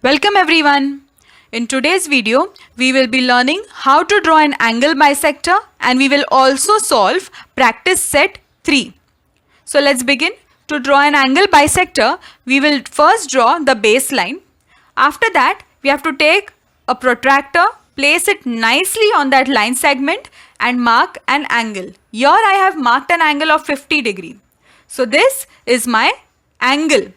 Welcome everyone. In today's video, we will be learning how to draw an angle bisector and we will also solve practice set 3. So let's begin. To draw an angle bisector, we will first draw the baseline. After that, we have to take a protractor, place it nicely on that line segment and mark an angle. Here I have marked an angle of 50 degree. So this is my angle.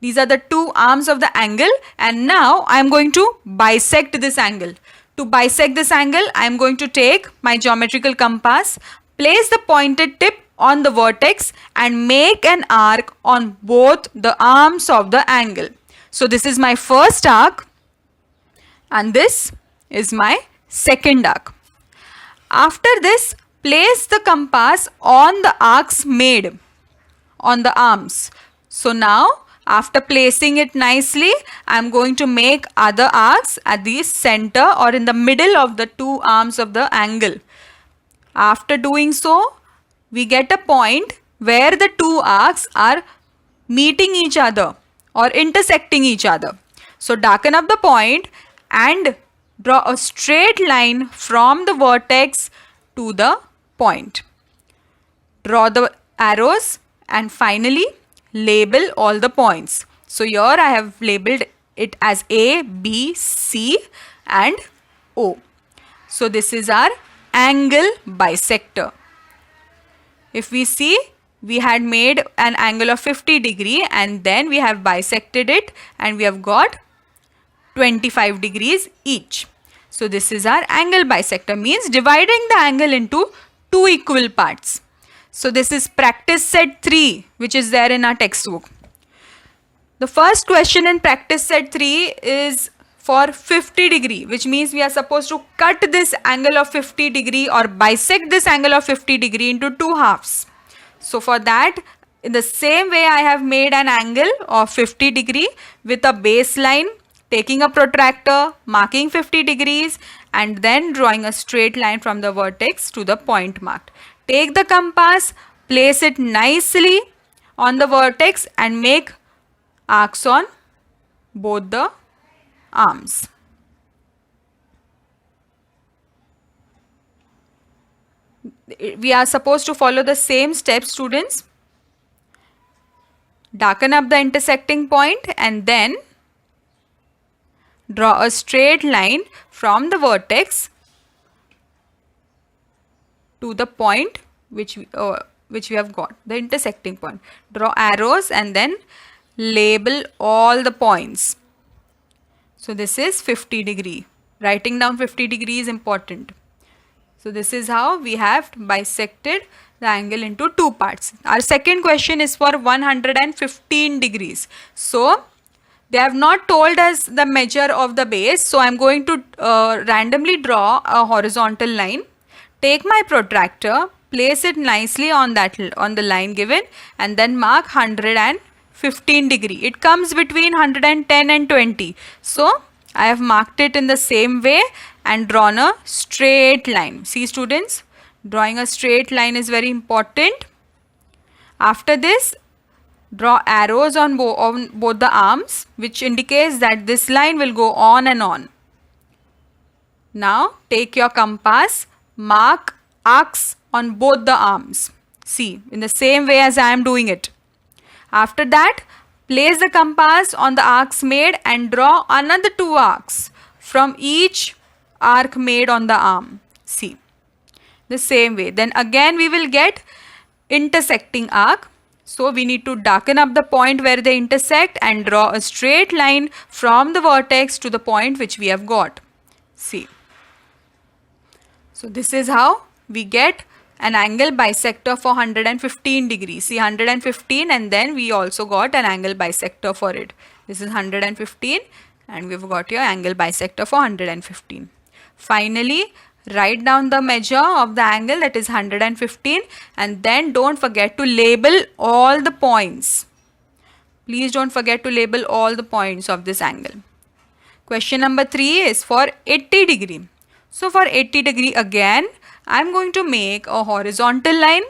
These are the two arms of the angle and now I am going to bisect this angle. To bisect this angle, I am going to take my geometrical compass, place the pointed tip on the vertex and make an arc on both the arms of the angle. So this is my first arc and this is my second arc. After this, place the compass on the arcs made on the arms. So now, after placing it nicely, I am going to make other arcs at the center or in the middle of the two arms of the angle. After doing so, we get a point where the two arcs are meeting each other or intersecting each other. So darken up the point and draw a straight line from the vertex to the point. Draw the arrows and finally label all the points. So here I have labeled it as A, B, C and O. So this is our angle bisector. If we see, we had made an angle of 50 degree and then we have bisected it and we have got 25 degrees each. So this is our angle bisector, means dividing the angle into two equal parts. So this is practice set 3 which is there in our textbook. The first question in practice set 3 is for 50 degree, which means we are supposed to cut this angle of 50 degree or bisect this angle of 50 degree into two halves. So for that, in the same way I have made an angle of 50 degree with a baseline, taking a protractor, marking 50 degrees and then drawing a straight line from the vertex to the point marked. Take the compass, place it nicely on the vertex and make arcs on both the arms. We are supposed to follow the same steps, students. Darken up the intersecting point and then draw a straight line from the vertex to the point which we have got, the intersecting point. Draw arrows and then label all the points. So this is 50 degree. Writing down 50 degree is important. So this is how we have bisected the angle into two parts. Our second question is for 115 degrees. So they have not told us the measure of the base. So I am going to randomly draw a horizontal line. Take my protractor, place it nicely on the line given and then mark 115 degree. It comes between 110 and 20. So I have marked it in the same way and drawn a straight line. See students, drawing a straight line is very important. After this, draw arrows on both the arms, which indicates that this line will go on and on. Now take your compass, mark arcs on both the arms. See, in the same way as I am doing it. After that, place the compass on the arcs made and draw another two arcs from each arc made on the arm. See, the same way. Then again we will get intersecting arc. So we need to darken up the point where they intersect and draw a straight line from the vertex to the point which we have got. See. So this is how we get an angle bisector for 115 degrees. See 115 and then we also got an angle bisector for it. This is 115 and we've got your angle bisector for 115. Finally, write down the measure of the angle, that is 115, and then don't forget to label all the points. Please don't forget to label all the points of this angle. Question number 3 is for 80 degree. So for 80 degree again, I am going to make a horizontal line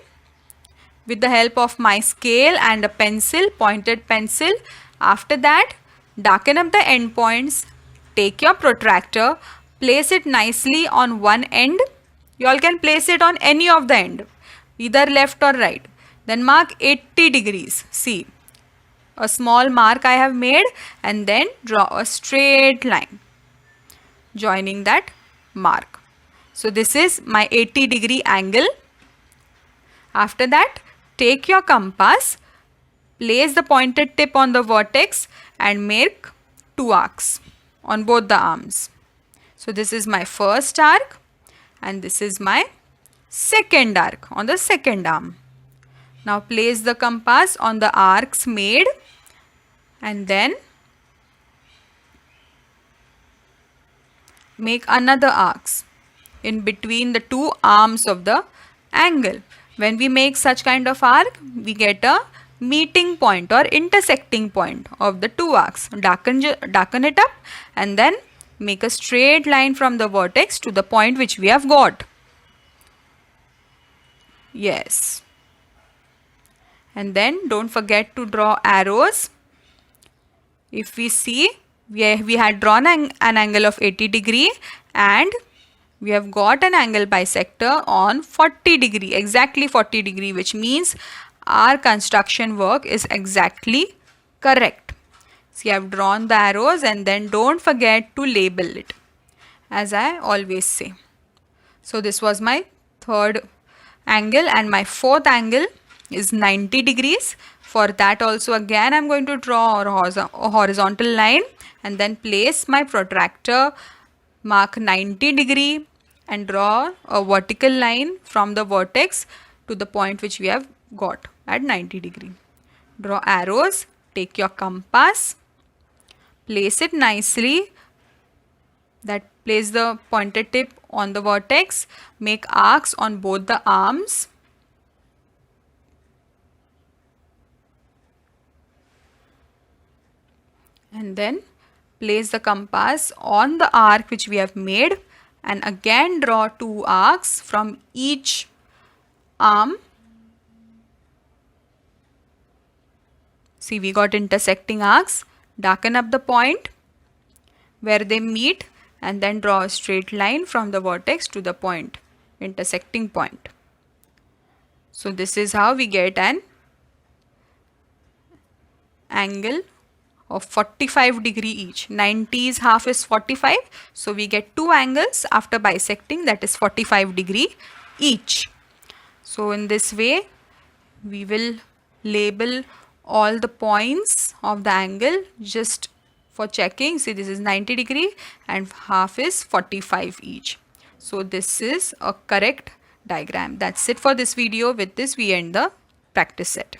with the help of my scale and a pencil, pointed pencil. After that, darken up the end points, take your protractor, place it nicely on one end. You all can place it on any of the end, either left or right. Then mark 80 degrees. See, a small mark I have made, and then draw a straight line joining that mark. So this is my 80-degree angle. After that, take your compass, place the pointed tip on the vertex and make 2 arcs on both the arms. So this is my first arc and this is my second arc on the second arm. Now place the compass on the arcs made and then make another arcs in between the 2 arms of the angle. When we make such kind of arc, we get a meeting point or intersecting point of the 2 arcs. Darken it up and then make a straight line from the vertex to the point which we have got. Yes. And then don't forget to draw arrows. If we see, we had drawn an angle of 80 degree and we have got an angle bisector on 40 degree, exactly 40 degree, which means our construction work is exactly correct. See, I have drawn the arrows and then don't forget to label it, as I always say. So this was my third angle and my fourth angle is 90 degrees. For that also again I am going to draw a horizontal line and then place my protractor, mark 90 degree and draw a vertical line from the vertex to the point which we have got at 90 degree. Draw arrows, take your compass, place it nicely, place the pointed tip on the vertex, make arcs on both the arms. And then place the compass on the arc which we have made and again draw 2 arcs from each arm. See, we got intersecting arcs. Darken up the point where they meet and then draw a straight line from the vertex to the point, intersecting point. So this is how we get an angle of 45 degree each. 90 is half is 45. So we get 2 angles after bisecting, that is 45 degree each. So in this way we will label all the points of the angle just for checking. See, this is 90 degree and half is 45 each. So this is a correct diagram. That's it for this video. With this we end the practice set.